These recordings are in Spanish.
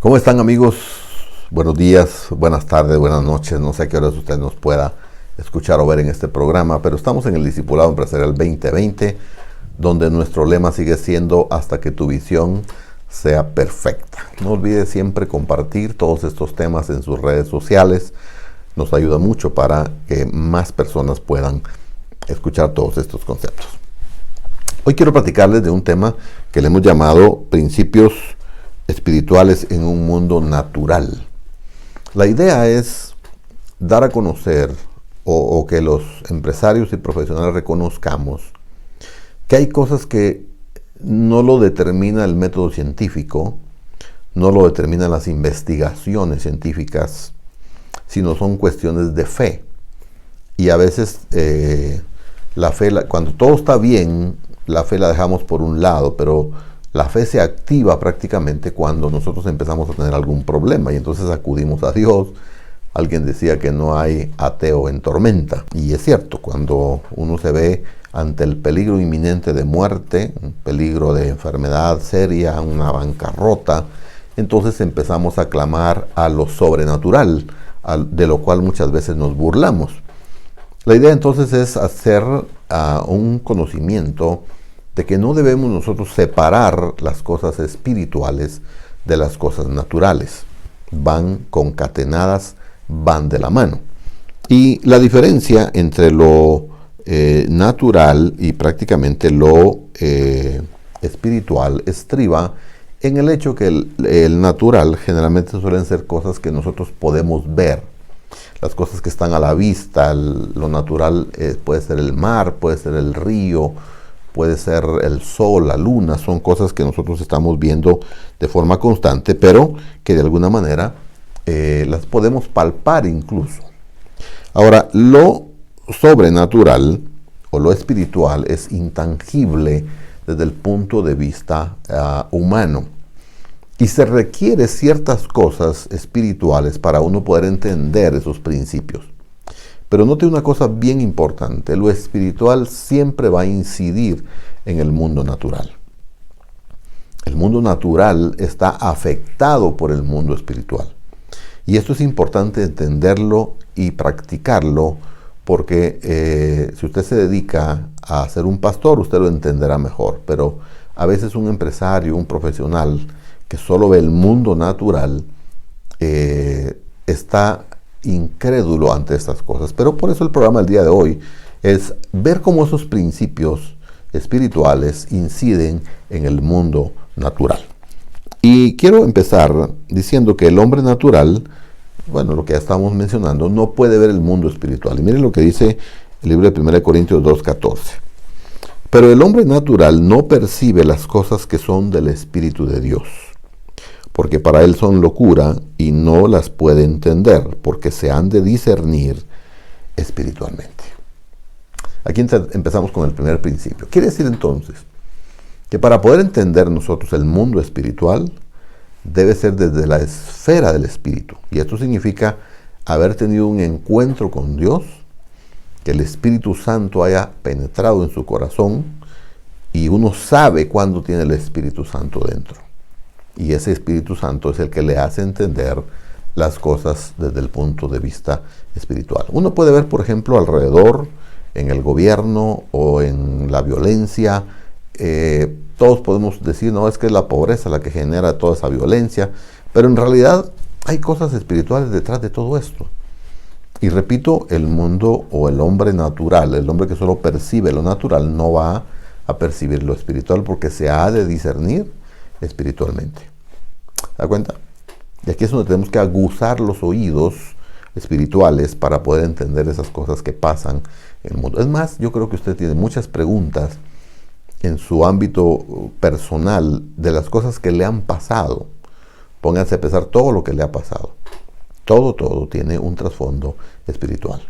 ¿Cómo están, amigos? Buenos días, buenas tardes, buenas noches. No sé a qué horas usted nos pueda escuchar o ver en este programa, pero estamos en el Discipulado Empresarial 2020, donde nuestro lema sigue siendo hasta que tu visión sea perfecta. No olvide siempre compartir todos estos temas en sus redes sociales. Nos ayuda mucho para que más personas puedan escuchar todos estos conceptos. Hoy quiero platicarles de un tema que le hemos llamado principios espirituales en un mundo natural. La idea es dar a conocer o que los empresarios y profesionales reconozcamos que hay cosas que no lo determina el método científico, no lo determinan las investigaciones científicas, sino son cuestiones de fe. Y a veces la fe, cuando todo está bien, la fe la dejamos por un lado, pero la fe se activa prácticamente cuando nosotros empezamos a tener algún problema y entonces acudimos a Dios. Alguien decía que no hay ateo en tormenta, y es cierto. Cuando uno se ve ante el peligro inminente de muerte, un peligro de enfermedad seria, una bancarrota, entonces empezamos a clamar a lo sobrenatural, de lo cual muchas veces nos burlamos. La idea entonces es hacer un conocimiento de que no debemos nosotros separar las cosas espirituales de las cosas naturales. Van concatenadas, van de la mano. Y la diferencia entre lo natural y prácticamente lo espiritual estriba en el hecho que el natural generalmente suelen ser cosas que nosotros podemos ver. Las cosas que están a la vista, lo natural puede ser el mar, puede ser el río, puede ser el sol, la luna. Son cosas que nosotros estamos viendo de forma constante, pero que de alguna manera las podemos palpar incluso. Ahora, lo sobrenatural o lo espiritual es intangible desde el punto de vista humano. Y se requiere ciertas cosas espirituales para uno poder entender esos principios. Pero note una cosa bien importante: lo espiritual siempre va a incidir en el mundo natural. El mundo natural está afectado por el mundo espiritual. Y esto es importante entenderlo y practicarlo, porque si usted se dedica a ser un pastor, usted lo entenderá mejor. Pero a veces un empresario, un profesional que solo ve el mundo natural, está incrédulo ante estas cosas. Pero por eso el programa del día de hoy es ver cómo esos principios espirituales inciden en el mundo natural. Y quiero empezar diciendo que el hombre natural, bueno, lo que ya estamos mencionando, no puede ver el mundo espiritual. Y miren lo que dice el libro de 1 Corintios 2:14. Pero el hombre natural no percibe las cosas que son del Espíritu de Dios, porque para él son locura y no las puede entender, porque se han de discernir espiritualmente. Aquí empezamos con el primer principio. Quiere decir entonces que para poder entender nosotros el mundo espiritual, debe ser desde la esfera del Espíritu. Y esto significa haber tenido un encuentro con Dios, que el Espíritu Santo haya penetrado en su corazón, y uno sabe cuándo tiene el Espíritu Santo dentro. Y ese Espíritu Santo es el que le hace entender las cosas desde el punto de vista espiritual. Uno puede ver, por ejemplo, alrededor, en el gobierno o en la violencia, todos podemos decir, no, es que es la pobreza la que genera toda esa violencia, pero en realidad hay cosas espirituales detrás de todo esto. Y repito, el mundo o el hombre natural, el hombre que solo percibe lo natural, no va a percibir lo espiritual, porque se ha de discernir espiritualmente. ¿Se da cuenta? Y aquí es donde tenemos que aguzar los oídos espirituales para poder entender esas cosas que pasan en el mundo. Es más, yo creo que usted tiene muchas preguntas en su ámbito personal de las cosas que le han pasado. Pónganse a pensar todo lo que le ha pasado. Todo tiene un trasfondo espiritual.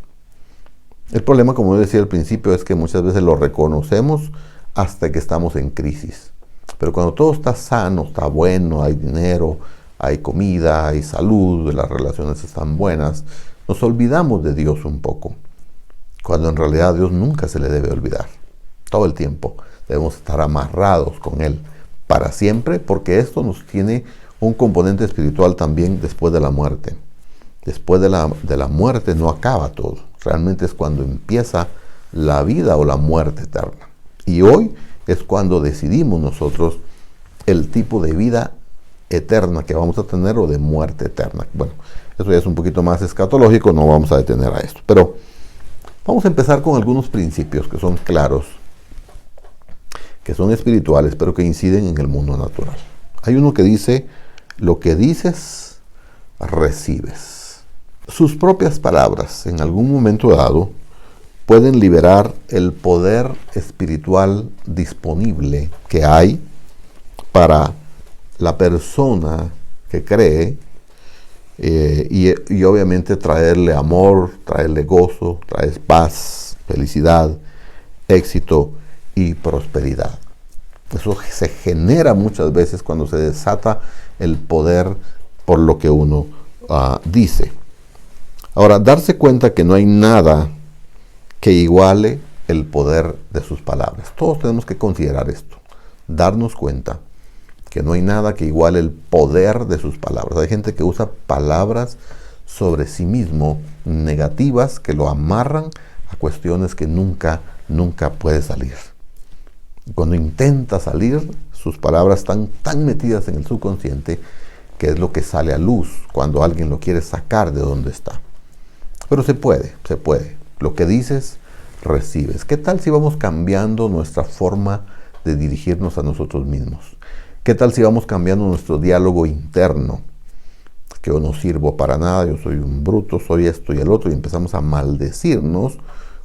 El problema, como yo decía al principio, es que muchas veces lo reconocemos hasta que estamos en crisis. Pero cuando todo está sano, está bueno, hay dinero, hay comida, hay salud, las relaciones están buenas, nos olvidamos de Dios un poco, cuando en realidad a Dios nunca se le debe olvidar. Todo el tiempo debemos estar amarrados con Él para siempre, porque esto nos tiene un componente espiritual también después de la muerte. Después de la muerte no acaba todo. Realmente es cuando empieza la vida o la muerte eterna. Y hoy es cuando decidimos nosotros el tipo de vida eterna que vamos a tener o de muerte eterna. Bueno, eso ya es un poquito más escatológico, no vamos a detener a esto. Pero vamos a empezar con algunos principios que son claros, que son espirituales, pero que inciden en el mundo natural. Hay uno que dice, lo que dices, recibes. Sus propias palabras, en algún momento dado, pueden liberar el poder espiritual disponible que hay para la persona que cree y obviamente traerle amor, traerle gozo, traer paz, felicidad, éxito y prosperidad. Eso se genera muchas veces cuando se desata el poder por lo que uno dice. Ahora, darse cuenta que no hay nada que iguale el poder de sus palabras. Todos tenemos que considerar esto. Darnos cuenta que no hay nada que iguale el poder de sus palabras. Hay gente que usa palabras sobre sí mismo negativas que lo amarran a cuestiones que nunca puede salir. Cuando intenta salir, sus palabras están tan metidas en el subconsciente que es lo que sale a luz cuando alguien lo quiere sacar de donde está. Pero se puede. Lo que dices, recibes. ¿Qué tal si vamos cambiando nuestra forma de dirigirnos a nosotros mismos? ¿Qué tal si vamos cambiando nuestro diálogo interno? Que yo no sirvo para nada, yo soy un bruto, soy esto y el otro, y empezamos a maldecirnos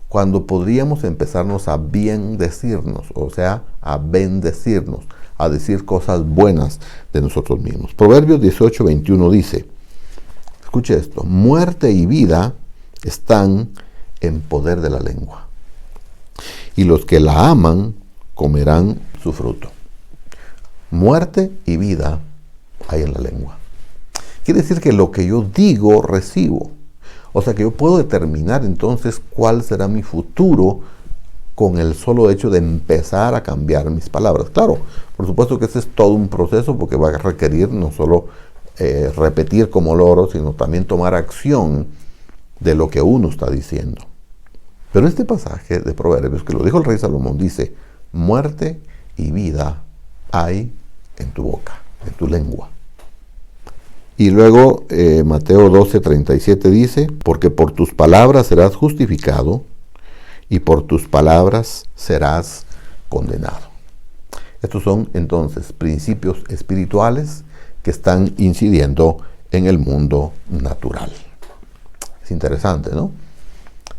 cuando podríamos empezarnos a bendecirnos, o sea, a bendecirnos, a decir cosas buenas de nosotros mismos. Proverbios 18:21 dice, escuche esto, muerte y vida están en poder de la lengua, y los que la aman comerán su fruto. Muerte y vida hay en la lengua. Quiere decir que lo que yo digo, recibo. O sea que yo puedo determinar entonces cuál será mi futuro con el solo hecho de empezar a cambiar mis palabras. Claro, por supuesto que este es todo un proceso porque va a requerir no solo repetir como loro, sino también tomar acción de lo que uno está diciendo. Pero este pasaje de Proverbios, que lo dijo el rey Salomón, dice, muerte y vida hay en tu boca, en tu lengua. Y luego Mateo 12:37 dice, porque por tus palabras serás justificado y por tus palabras serás condenado. Estos son entonces principios espirituales que están incidiendo en el mundo natural. Es interesante, ¿no?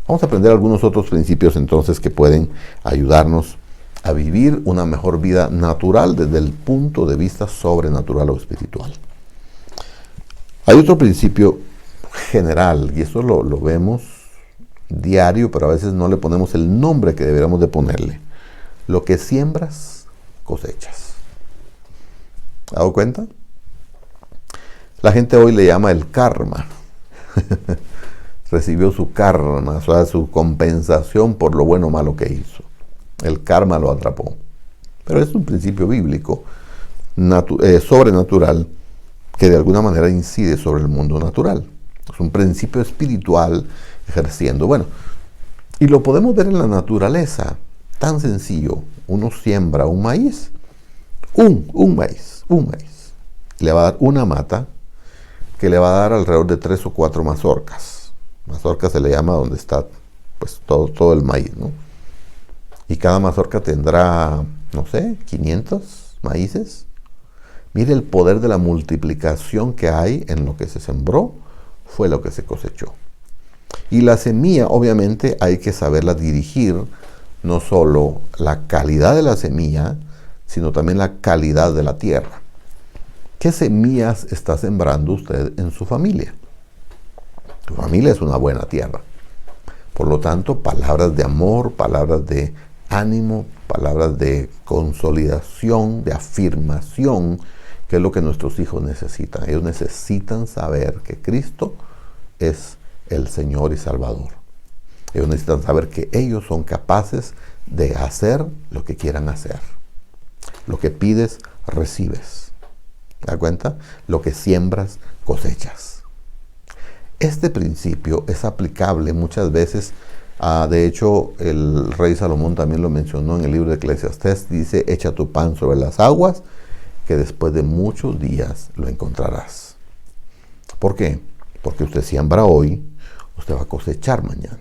Vamos a aprender algunos otros principios entonces que pueden ayudarnos a vivir una mejor vida natural desde el punto de vista sobrenatural o espiritual. Hay otro principio general, y eso lo vemos diario, pero a veces no le ponemos el nombre que deberíamos de ponerle. Lo que siembras, cosechas. ¿Se ha dado cuenta? La gente hoy le llama el karma. Recibió su karma, o sea, su compensación por lo bueno o malo que hizo. El karma lo atrapó. Pero es un principio bíblico, sobrenatural, que de alguna manera incide sobre el mundo natural. Es un principio espiritual ejerciendo. Bueno, y lo podemos ver en la naturaleza. Tan sencillo. Uno siembra un maíz. Un maíz. Le va a dar una mata que le va a dar alrededor de 3 o 4 mazorcas. Mazorca se le llama donde está pues todo el maíz, ¿no? Y cada mazorca tendrá, no sé, 500 maíces. Mire el poder de la multiplicación que hay en lo que se sembró, fue lo que se cosechó. Y la semilla, obviamente, hay que saberla dirigir, no solo la calidad de la semilla, sino también la calidad de la tierra. ¿Qué semillas está sembrando usted en su familia? Su familia es una buena tierra. Por lo tanto, palabras de amor, palabras de ánimo, palabras de consolidación, de afirmación, que es lo que nuestros hijos necesitan. Ellos necesitan saber que Cristo es el Señor y Salvador. Ellos necesitan saber que ellos son capaces de hacer lo que quieran hacer. Lo que pides, recibes. ¿Te das cuenta? Lo que siembras, cosechas. Este principio es aplicable muchas veces. De hecho, el rey Salomón también lo mencionó en el libro de Eclesiastés. Dice, echa tu pan sobre las aguas, que después de muchos días lo encontrarás. ¿Por qué? Porque usted siembra hoy, usted va a cosechar mañana.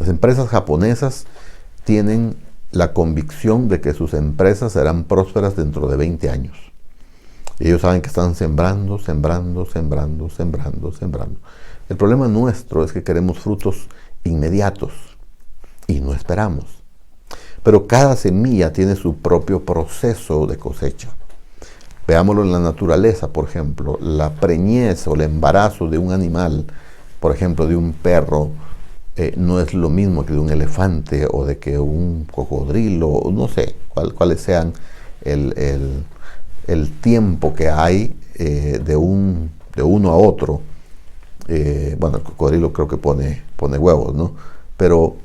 Las empresas japonesas tienen la convicción de que sus empresas serán prósperas dentro de 20 años. Ellos saben que están sembrando. El problema nuestro es que queremos frutos inmediatos y no esperamos. Pero cada semilla tiene su propio proceso de cosecha. Veámoslo en la naturaleza, por ejemplo, la preñez o el embarazo de un animal, por ejemplo, de un perro, no es lo mismo que de un elefante o de que un cocodrilo, no sé cuáles sean el tiempo que hay de uno a otro. Bueno, el cocodrilo creo que pone huevos, ¿no? Pero,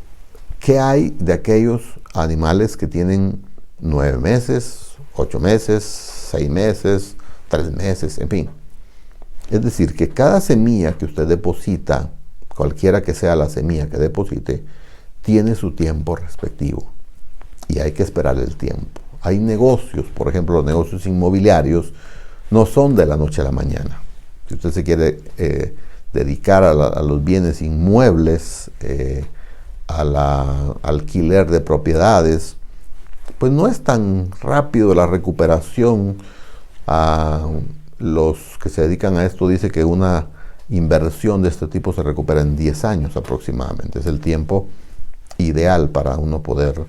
¿qué hay de aquellos animales que tienen 9 meses, 8 meses, 6 meses, 3 meses, en fin? Es decir, que cada semilla que usted deposita, cualquiera que sea la semilla que deposite, tiene su tiempo respectivo y hay que esperar el tiempo. Hay negocios, por ejemplo, los negocios inmobiliarios no son de la noche a la mañana. Si usted se quiere dedicar a los bienes inmuebles, al alquiler de propiedades, pues no es tan rápido la recuperación. Los que se dedican a esto dicen que una inversión de este tipo se recupera en 10 años aproximadamente. Es el tiempo ideal para uno poder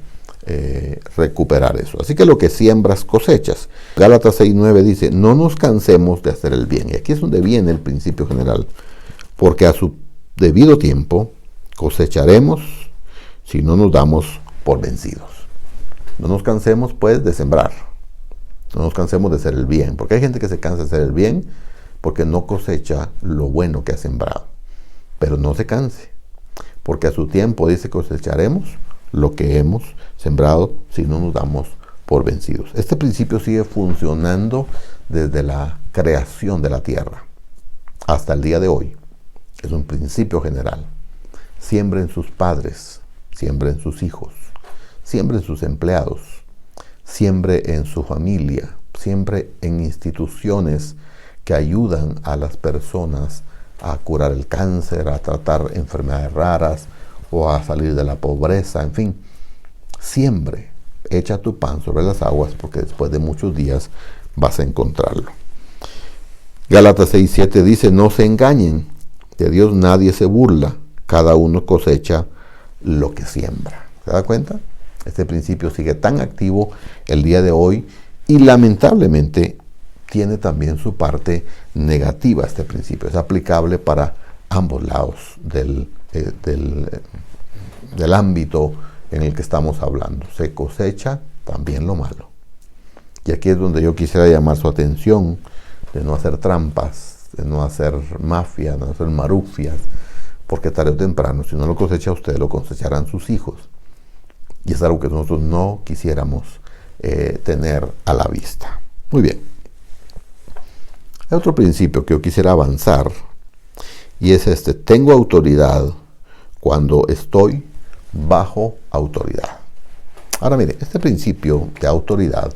recuperar eso. Así que lo que siembras, cosechas. Gálatas 6:9 dice, no nos cansemos de hacer el bien. Y aquí es donde viene el principio general. Porque a su debido tiempo cosecharemos si no nos damos por vencidos. No nos cansemos pues de sembrar. No nos cansemos de hacer el bien. Porque hay gente que se cansa de hacer el bien porque no cosecha lo bueno que ha sembrado. Pero no se canse. Porque a su tiempo dice cosecharemos lo que hemos sembrado si no nos damos por vencidos. Este principio sigue funcionando desde la creación de la tierra hasta el día de hoy. Es un principio general. Siembren sus padres, siembren sus hijos, siembren sus empleados, siembre en su familia, siempre en instituciones que ayudan a las personas a curar el cáncer, a tratar enfermedades raras o a salir de la pobreza, en fin. Siempre echa tu pan sobre las aguas porque después de muchos días vas a encontrarlo. Gálatas 6:7 dice, no se engañen, de Dios nadie se burla, cada uno cosecha lo que siembra. ¿Se da cuenta? Este principio sigue tan activo el día de hoy y lamentablemente tiene también su parte negativa. Este principio es aplicable para ambos lados del ámbito en el que estamos hablando. Se cosecha también lo malo. Y aquí es donde yo quisiera llamar su atención de no hacer trampas, de no hacer mafia, no hacer marufias, porque tarde o temprano, si no lo cosecha usted, lo cosecharán sus hijos. Y es algo que nosotros no quisiéramos tener a la vista. Muy bien. Hay otro principio que yo quisiera avanzar, y es este: tengo autoridad cuando estoy bajo autoridad. Ahora mire, este principio de autoridad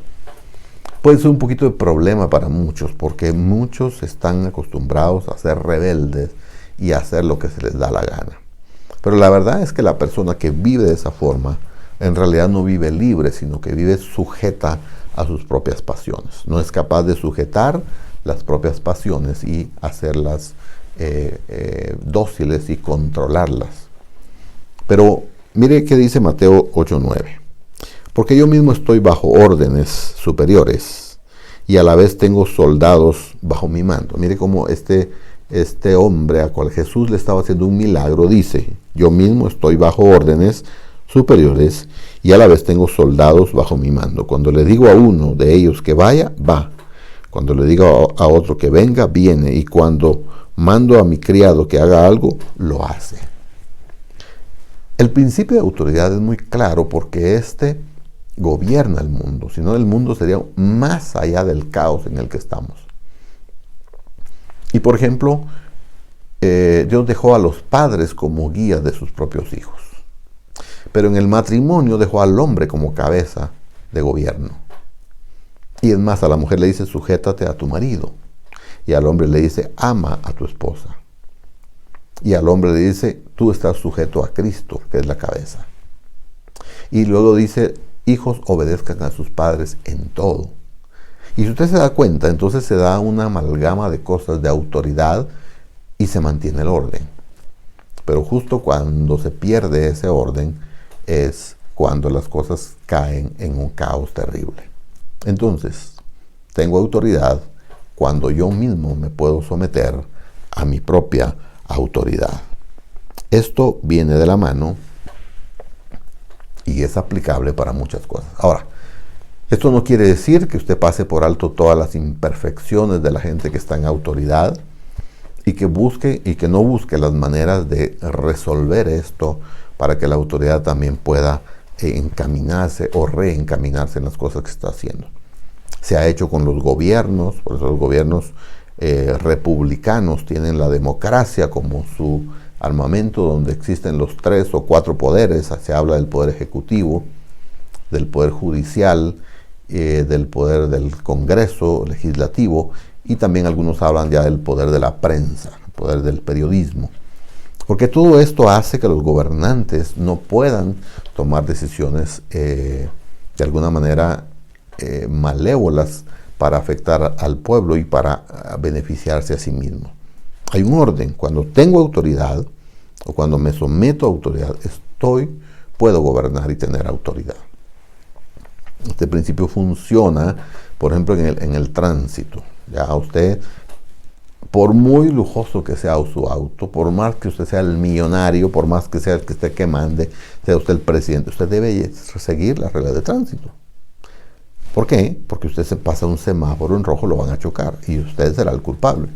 puede ser un poquito de problema para muchos, porque muchos están acostumbrados a ser rebeldes y a hacer lo que se les da la gana. Pero la verdad es que la persona que vive de esa forma, en realidad no vive libre, sino que vive sujeta a sus propias pasiones. No es capaz de sujetar las propias pasiones y hacerlas dóciles y controlarlas. Pero mire qué dice Mateo 8:9. Porque yo mismo estoy bajo órdenes superiores y a la vez tengo soldados bajo mi mando. Mire cómo este hombre a cual Jesús le estaba haciendo un milagro dice: yo mismo estoy bajo órdenes superiores y a la vez tengo soldados bajo mi mando. Cuando le digo a uno de ellos que vaya, va. Cuando le digo a otro que venga, viene. Y cuando mando a mi criado que haga algo, lo hace. El principio de autoridad es muy claro porque este gobierna el mundo, sino el mundo sería más allá del caos en el que estamos. Y por ejemplo, Dios dejó a los padres como guías de sus propios hijos. Pero en el matrimonio dejó al hombre como cabeza de gobierno. Y es más, a la mujer le dice, sujétate a tu marido. Y al hombre le dice, ama a tu esposa. Y al hombre le dice, tú estás sujeto a Cristo, que es la cabeza. Y luego dice, hijos obedezcan a sus padres en todo. Y si usted se da cuenta, entonces se da una amalgama de cosas de autoridad y se mantiene el orden. Pero justo cuando se pierde ese orden es cuando las cosas caen en un caos terrible. Entonces, tengo autoridad cuando yo mismo me puedo someter a mi propia autoridad. Esto viene de la mano y es aplicable para muchas cosas. Ahora, esto no quiere decir que usted pase por alto todas las imperfecciones de la gente que está en autoridad y que no busque las maneras de resolver esto para que la autoridad también pueda encaminarse o reencaminarse en las cosas que está haciendo. Se ha hecho con los gobiernos, por eso los gobiernos republicanos tienen la democracia como su armamento, donde existen los 3 o 4 poderes. Se habla del poder ejecutivo, del poder judicial, del poder del Congreso legislativo, y también algunos hablan ya del poder de la prensa, el poder del periodismo. Porque todo esto hace que los gobernantes no puedan tomar decisiones de alguna manera malévolas para afectar al pueblo y para beneficiarse a sí mismo. Hay un orden. Cuando tengo autoridad o cuando me someto a autoridad, puedo gobernar y tener autoridad. Este principio funciona, por ejemplo, en el tránsito. Ya usted, por muy lujoso que sea su auto, por más que usted sea el millonario, por más que sea el que usted que mande, sea usted el presidente, usted debe seguir las reglas de tránsito. ¿Por qué? Porque usted se pasa un semáforo en rojo, lo van a chocar y usted será el culpable.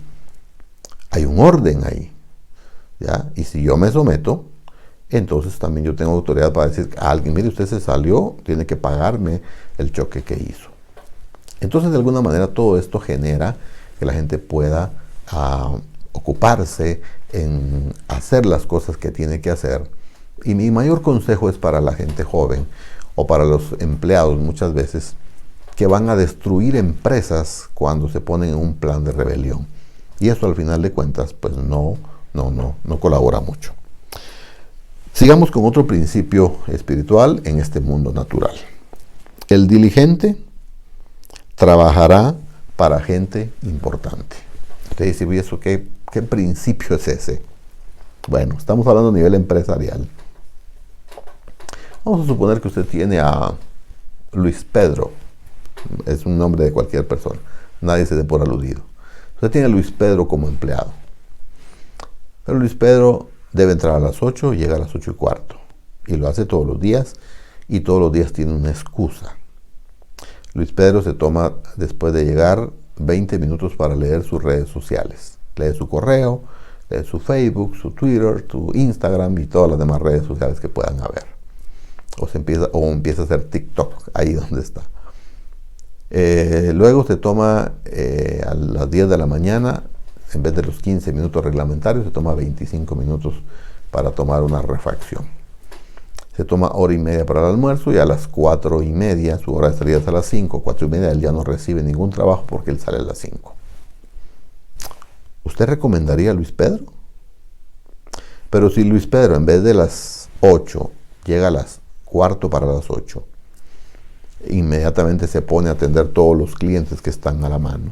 Hay un orden ahí, ¿ya? Y si yo me someto, entonces también yo tengo autoridad para decir a alguien, mire, usted se salió, tiene que pagarme el choque que hizo. Entonces, de alguna manera, todo esto genera que la gente pueda ocuparse en hacer las cosas que tiene que hacer. Y mi mayor consejo es para la gente joven o para los empleados muchas veces que van a destruir empresas cuando se ponen en un plan de rebelión. Y eso al final de cuentas pues no colabora mucho. Sigamos con otro principio espiritual en este mundo natural. El diligente trabajará para gente importante. Usted dice, ¿y eso qué principio es ese? Bueno, estamos hablando a nivel empresarial. Vamos a suponer que usted tiene a Luis Pedro. Es un nombre de cualquier persona. Nadie se dé por aludido. Usted tiene a Luis Pedro como empleado. Pero Luis Pedro debe entrar a las 8 y llega a las 8:15. Y lo hace todos los días. Y todos los días tiene una excusa. Luis Pedro se toma, después de llegar, 20 minutos para leer sus redes sociales. Lee su correo, lee su Facebook, su Twitter, su Instagram y todas las demás redes sociales que puedan haber. O empieza a hacer TikTok, ahí donde está. Luego se toma a las 10 de la mañana, en vez de los 15 minutos reglamentarios, se toma 25 minutos para tomar una refacción. Se toma 1:30 para el almuerzo y a las 4:30, su hora de salida es a las 5, 4:30, él ya no recibe ningún trabajo porque él sale a las 5. ¿Usted recomendaría a Luis Pedro? Pero si Luis Pedro en vez de las 8 llega a las 7:45, inmediatamente se pone a atender todos los clientes que están a la mano.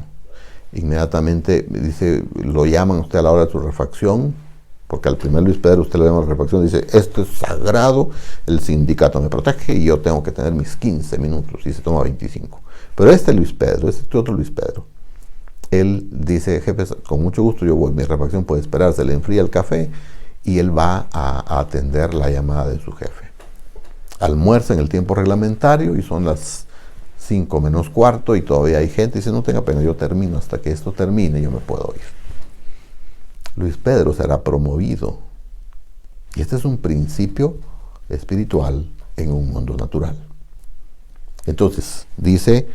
Inmediatamente dice, lo llaman a usted a la hora de su refacción, porque al primer Luis Pedro usted le llama a la refacción y dice, esto es sagrado, el sindicato me protege y yo tengo que tener mis 15 minutos, y se toma 25. Pero este Luis Pedro, este otro Luis Pedro, él dice, jefe, con mucho gusto yo voy, mi refacción puede esperar, se le enfría el café y él va a atender la llamada de su jefe. Almuerza en el tiempo reglamentario y son las 5:15 y todavía hay gente y dice, no tenga pena, yo termino, hasta que esto termine yo me puedo ir. Luis Pedro será promovido. Y este es un principio espiritual en un mundo natural. Entonces, dice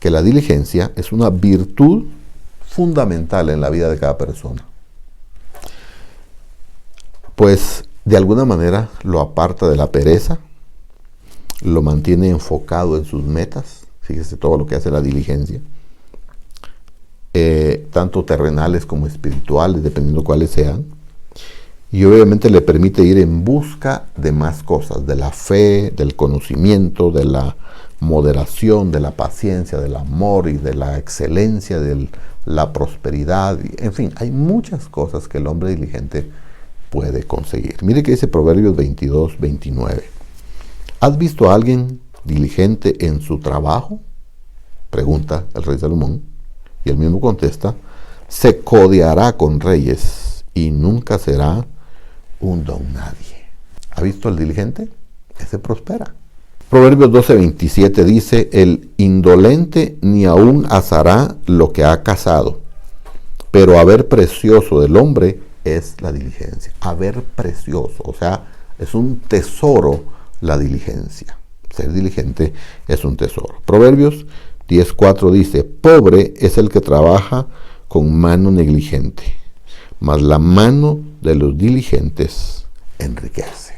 que la diligencia es una virtud fundamental en la vida de cada persona. Pues de alguna manera lo aparta de la pereza, lo mantiene enfocado en sus metas. Fíjese todo lo que hace la diligencia, tanto terrenales como espirituales, dependiendo cuáles sean. Y obviamente le permite ir en busca de más cosas, de la fe, del conocimiento, de la moderación, de la paciencia, del amor y de la excelencia, de la prosperidad. En fin, hay muchas cosas que el hombre diligente puede conseguir. Mire que dice Proverbios 22, 29. ¿Has visto a alguien diligente en su trabajo? Pregunta el rey Salomón. Y él mismo contesta, se codeará con reyes y nunca será un don nadie. ¿Ha visto al diligente? Ese prospera. Proverbios 12:27 dice, el indolente ni aún asará lo que ha cazado, pero haber precioso del hombre es la diligencia. Haber precioso, o sea, es un tesoro la diligencia. Ser diligente es un tesoro. Proverbios 10:4 dice, pobre es el que trabaja con mano negligente, mas la mano de los diligentes enriquece.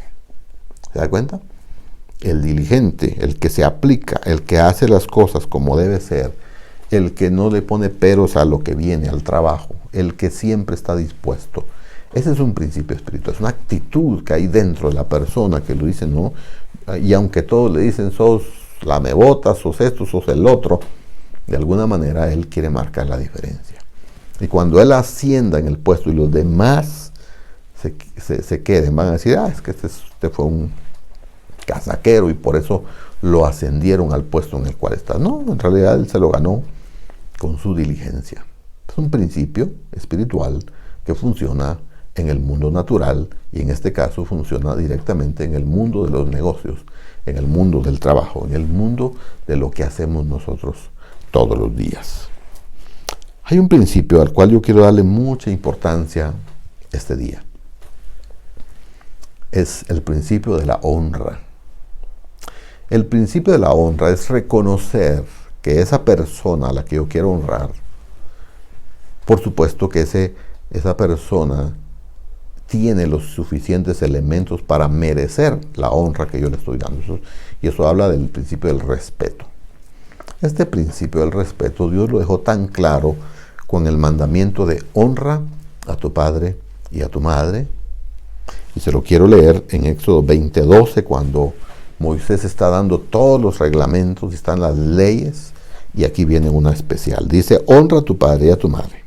¿Se da cuenta? El diligente, el que se aplica, el que hace las cosas como debe ser, el que no le pone peros a lo que viene, al trabajo, el que siempre está dispuesto. Ese es un principio espiritual, es una actitud que hay dentro de la persona que lo dice, no, y aunque todos le dicen, sos lamebotas, sos esto, sos el otro, de alguna manera él quiere marcar la diferencia. Y cuando él ascienda en el puesto y los demás se queden, van a decir, es que este fue un casaquero y por eso lo ascendieron al puesto en el cual está. No, en realidad él se lo ganó con su diligencia. Es un principio espiritual que funciona en el mundo natural y en este caso funciona directamente en el mundo de los negocios, en el mundo del trabajo, en el mundo de lo que hacemos nosotros todos los días. Hay un principio al cual yo quiero darle mucha importancia este día. Es el principio de la honra. El principio de la honra es reconocer que esa persona a la que yo quiero honrar, por supuesto que esa persona tiene los suficientes elementos para merecer la honra que yo le estoy dando. Y eso habla del principio del respeto. Este principio del respeto Dios lo dejó tan claro con el mandamiento de honra a tu padre y a tu madre. Y se lo quiero leer en Éxodo 20:12, cuando Moisés está dando todos los reglamentos y están las leyes. Y aquí viene una especial. Dice, honra a tu padre y a tu madre,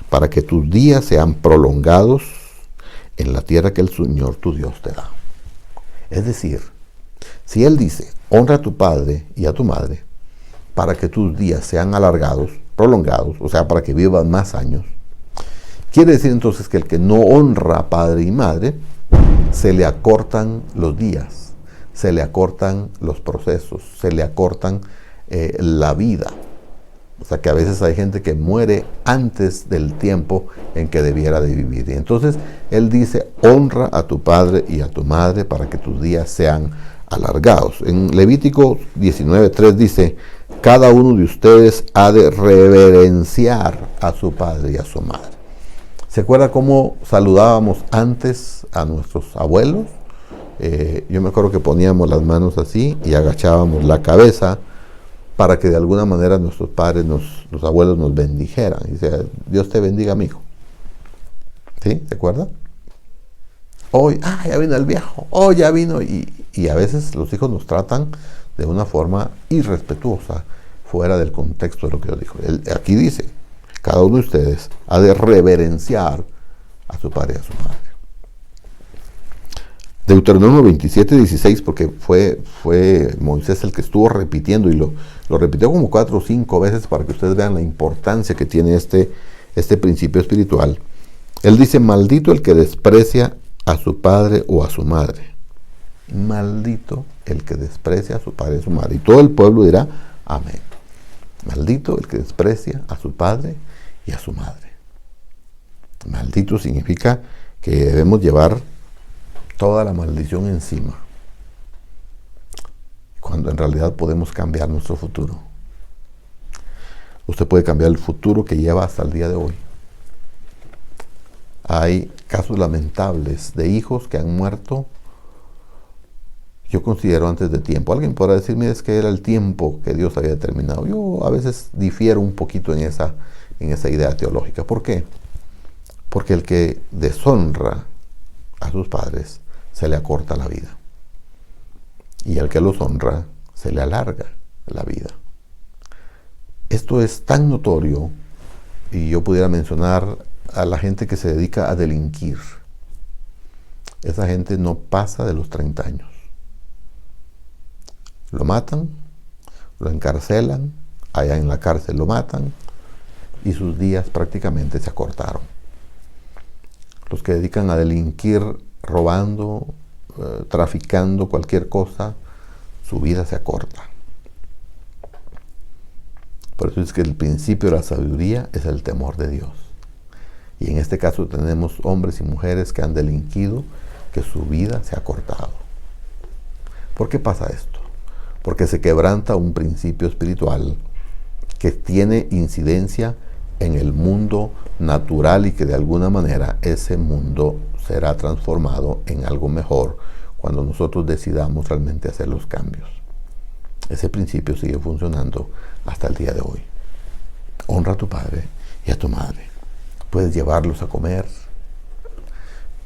para que tus días sean prolongados en la tierra que el Señor tu Dios te da. Es decir, si Él dice, honra a tu padre y a tu madre, para que tus días sean alargados, prolongados, o sea, para que vivas más años, quiere decir entonces que el que no honra a padre y madre, se le acortan los días, se le acortan los procesos, se le acortan la vida. O sea que a veces hay gente que muere antes del tiempo en que debiera de vivir. Y entonces Él dice, honra a tu padre y a tu madre para que tus días sean alargados. En Levítico 19:3 dice, cada uno de ustedes ha de reverenciar a su padre y a su madre. ¿Se acuerda cómo saludábamos antes a nuestros abuelos? Yo me acuerdo que poníamos las manos así y agachábamos la cabeza para que de alguna manera nuestros padres, los abuelos nos bendijeran. Dice, Dios te bendiga, amigo. ¿Sí? ¿Se acuerda? Hoy, ya vino el viejo, ya vino. Y a veces los hijos nos tratan de una forma irrespetuosa, fuera del contexto de lo que Dios dijo. Aquí dice, cada uno de ustedes ha de reverenciar a su padre y a su madre. Deuteronomio 27:16, porque fue Moisés el que estuvo repitiendo y lo repitió como 4 o 5 veces para que ustedes vean la importancia que tiene este principio espiritual. Él dice, maldito el que desprecia a su padre o a su madre. Maldito el que desprecia a su padre y a su madre. Y todo el pueblo dirá, amén. Maldito el que desprecia a su padre y a su madre. Maldito significa que debemos llevar toda la maldición encima. cuando en realidad podemos cambiar nuestro futuro. Usted puede cambiar el futuro que lleva hasta el día de hoy. Hay casos lamentables de hijos que han muerto, yo considero antes de tiempo. Alguien podrá decirme es que era el tiempo que Dios había determinado. Yo a veces difiero un poquito en esa idea teológica. ¿Por qué? Porque el que deshonra a sus padres se le acorta la vida. Y el que los honra se le alarga la vida. Esto es tan notorio, y yo pudiera mencionar a la gente que se dedica a delinquir. Esa gente no pasa de los 30 años. Lo matan, lo encarcelan, allá en la cárcel lo matan y sus días prácticamente se acortaron. Los que dedican a delinquir robando, traficando cualquier cosa, su vida se acorta. Por eso es que el principio de la sabiduría es el temor de Dios. Y en este caso tenemos hombres y mujeres que han delinquido, que su vida se ha cortado. ¿Por qué pasa esto? Porque se quebranta un principio espiritual que tiene incidencia en el mundo natural y que de alguna manera ese mundo será transformado en algo mejor cuando nosotros decidamos realmente hacer los cambios. Ese principio sigue funcionando hasta el día de hoy. Honra a tu padre y a tu madre. Puedes llevarlos a comer.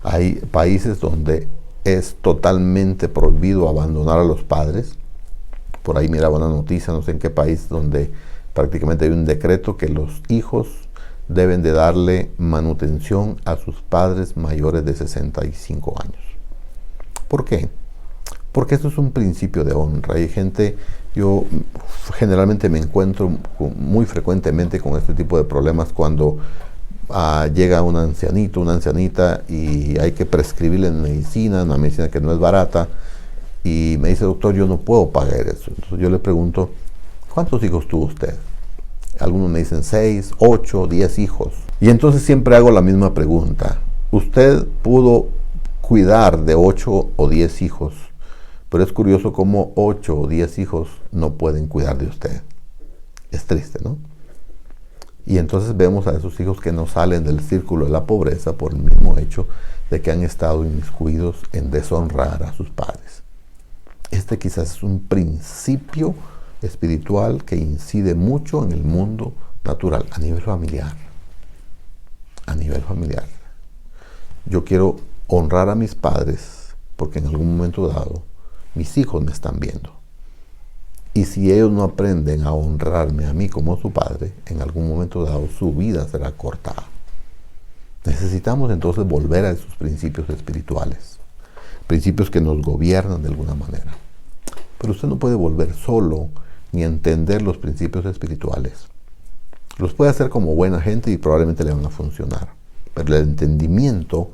Hay países donde es totalmente prohibido abandonar a los padres. Por ahí miraba una noticia, no sé en qué país, donde prácticamente hay un decreto que los hijos deben de darle manutención a sus padres mayores de 65 años. ¿Por qué? Porque esto es un principio de honra. Hay gente, yo generalmente me encuentro muy frecuentemente con este tipo de problemas cuando llega un ancianito, una ancianita y hay que prescribirle medicina, una medicina que no es barata, y me dice, doctor, yo no puedo pagar eso. Entonces yo le pregunto, ¿cuántos hijos tuvo usted? Algunos me dicen 6, 8, 10 hijos. Y entonces siempre hago la misma pregunta. ¿Usted pudo cuidar de 8 o 10 hijos? Pero es curioso cómo 8 o 10 hijos no pueden cuidar de usted. Es triste, ¿no? Y entonces vemos a esos hijos que no salen del círculo de la pobreza por el mismo hecho de que han estado inmiscuidos en deshonrar a sus padres. Este quizás es un principio espiritual que incide mucho en el mundo natural, a nivel familiar. A nivel familiar. Yo quiero honrar a mis padres porque en algún momento dado mis hijos me están viendo. Y si ellos no aprenden a honrarme a mí como su padre, en algún momento dado su vida será cortada. Necesitamos entonces volver a esos principios espirituales. Principios que nos gobiernan de alguna manera. Pero usted no puede volver solo ni entender los principios espirituales. Los puede hacer como buena gente y probablemente le van a funcionar. Pero el entendimiento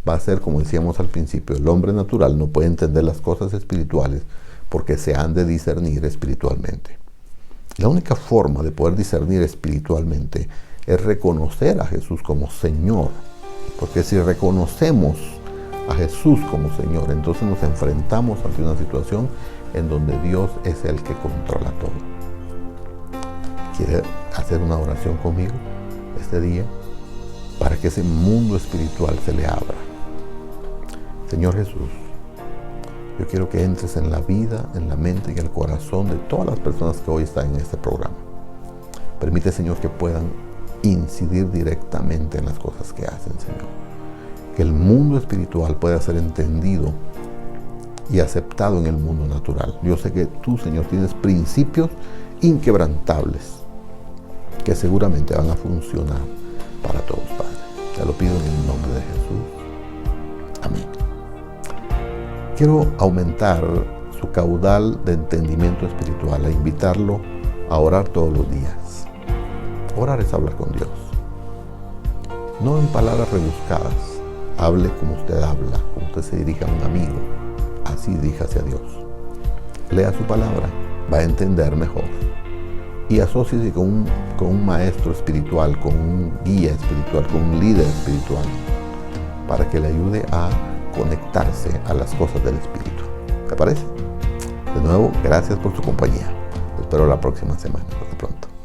va a ser, como decíamos al principio, el hombre natural no puede entender las cosas espirituales porque se han de discernir espiritualmente. La única forma de poder discernir espiritualmente es reconocer a Jesús como Señor. Porque si reconocemos a Jesús como Señor, entonces nos enfrentamos ante una situación en donde Dios es el que controla todo. ¿Quiere hacer una oración conmigo este día? Para que ese mundo espiritual se le abra. Señor Jesús, yo quiero que entres en la vida, en la mente y el corazón de todas las personas que hoy están en este programa. Permite, Señor, que puedan incidir directamente en las cosas que hacen, Señor. Que el mundo espiritual pueda ser entendido y aceptado en el mundo natural. Yo sé que tú, Señor, tienes principios inquebrantables que seguramente van a funcionar para todos, Padre. Te lo pido en el nombre de Jesús. Amén. Quiero aumentar su caudal de entendimiento espiritual, a invitarlo a orar todos los días. Orar es hablar con Dios. No en palabras rebuscadas. Hable como usted habla, como usted se dirige a un amigo. Así diríjase a Dios. Lea su palabra, va a entender mejor. Y asóciese con un maestro espiritual, con un guía espiritual, con un líder espiritual, para que le ayude a conectarse a las cosas del Espíritu. ¿Te parece? De nuevo, gracias por su compañía. Los espero la próxima semana. Hasta pronto.